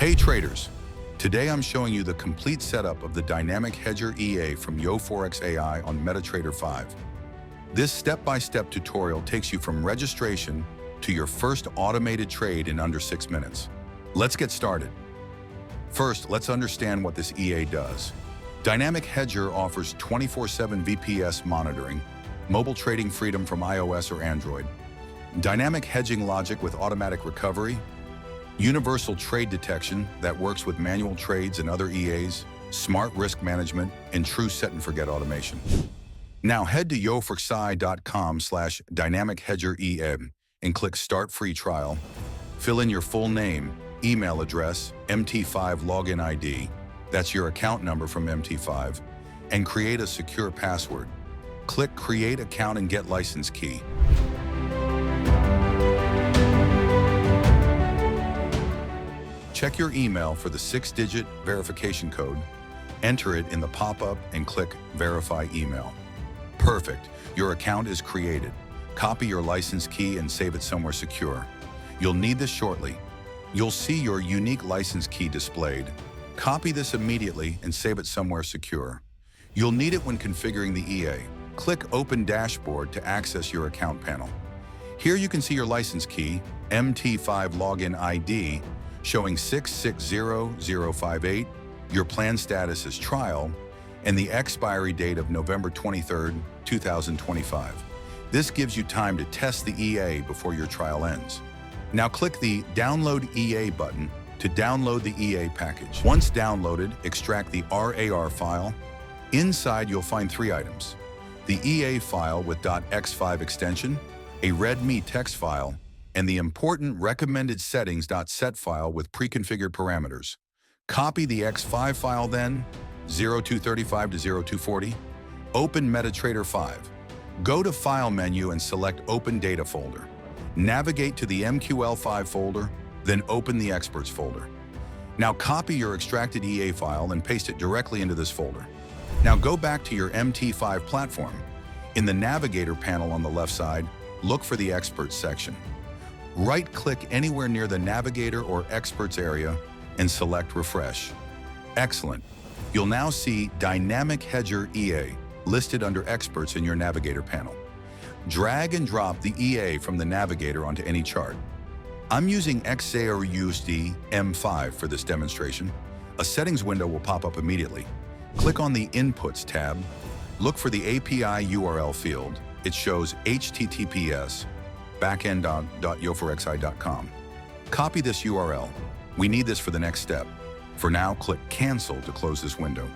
Hey traders, today I'm showing you the complete setup of the Dynamic Hedger EA from Forex AI on MetaTrader 5. This step-by-step tutorial takes you from registration to your first automated trade in under 6 minutes. Let's get started. First, let's understand what this EA does. Dynamic Hedger offers 24/7 VPS monitoring, mobile trading freedom from iOS or Android, dynamic hedging logic with automatic recovery, universal trade detection that works with manual trades and other EAs, smart risk management, and true set-and-forget automation. Now head to EURUSD.com/Dynamic Hedger EA and click Start Free Trial. Fill in your full name, email address, MT5 login ID, that's your account number from MT5, and create a secure password. Click Create Account and get license key. Check your email for the 6-digit verification code, enter it in the pop-up and click Verify Email. Perfect, your account is created. Copy your license key and save it somewhere secure. You'll need this shortly. You'll see your unique license key displayed. Copy this immediately and save it somewhere secure. You'll need it when configuring the EA. Click Open Dashboard to access your account panel. Here you can see your license key, MT5 login ID, showing 660058, your plan status is trial, and the expiry date of November 23rd, 2025. This gives you time to test the EA before your trial ends. Now click the Download EA button to download the EA package. Once downloaded, extract the RAR file. Inside, you'll find 3 items: the EA file with .x5 extension, a README text file, and the important recommended settings.set file with pre-configured parameters. Copy the X5 file then, 0235 to 0240. Open MetaTrader 5. Go to File menu and select Open Data folder. Navigate to the MQL5 folder, then open the Experts folder. Now copy your extracted EA file and paste it directly into this folder. Now go back to your MT5 platform. In the Navigator panel on the left side, look for the Experts section. Right-click anywhere near the Navigator or Experts area and select Refresh. Excellent. You'll now see Dynamic Hedger EA listed under Experts in your Navigator panel. Drag and drop the EA from the Navigator onto any chart. I'm using XAUUSD M5 for this demonstration. A settings window will pop up immediately. Click on the Inputs tab. Look for the API URL field. It shows https backend.yoforexi.com. Copy this URL. We need this for the next step. For now, click Cancel to close this window.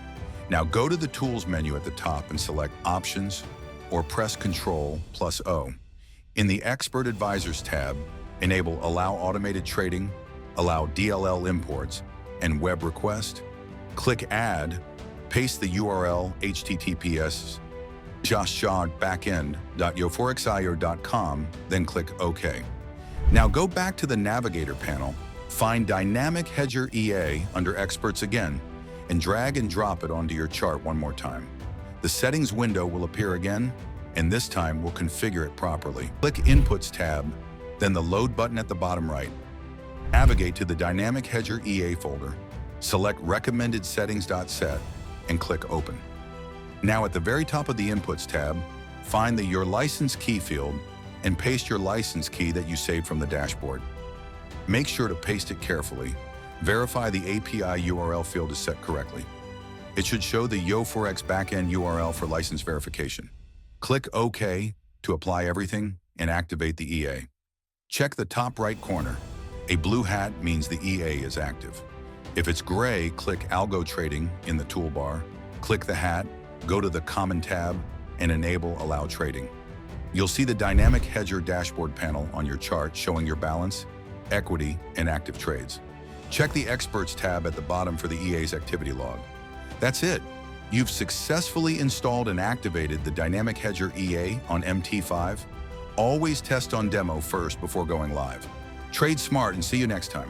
Now go to the Tools menu at the top and select Options or press Ctrl+O. In the Expert Advisors tab, enable Allow Automated Trading, allow DLL imports, and Web Request. Click Add, paste the URL https backend.yoforexi.com, then click OK. Now go back to the Navigator panel, find Dynamic Hedger EA under Experts again, and drag and drop it onto your chart one more time. The settings window will appear again, and this time we'll configure it properly. Click Inputs tab, then the Load button at the bottom right. Navigate to the Dynamic Hedger EA folder, select Recommended Settings.set, and click Open. Now at the very top of the Inputs tab, find the Your License Key field and paste your license key that you saved from the dashboard. Make sure to paste it carefully. Verify the API URL field is set correctly. It should show the Forex backend URL for license verification. Click OK to apply everything and activate the EA. Check the top right corner. A blue hat means the EA is active. If it's gray, click Algo Trading in the toolbar. Click the hat, go to the Common tab, and enable Allow Trading. You'll see the Dynamic Hedger dashboard panel on your chart showing your balance, equity, and active trades. Check the Experts tab at the bottom for the EA's activity log. That's it. You've successfully installed and activated the Dynamic Hedger EA on MT5. Always test on demo first before going live. Trade smart and see you next time.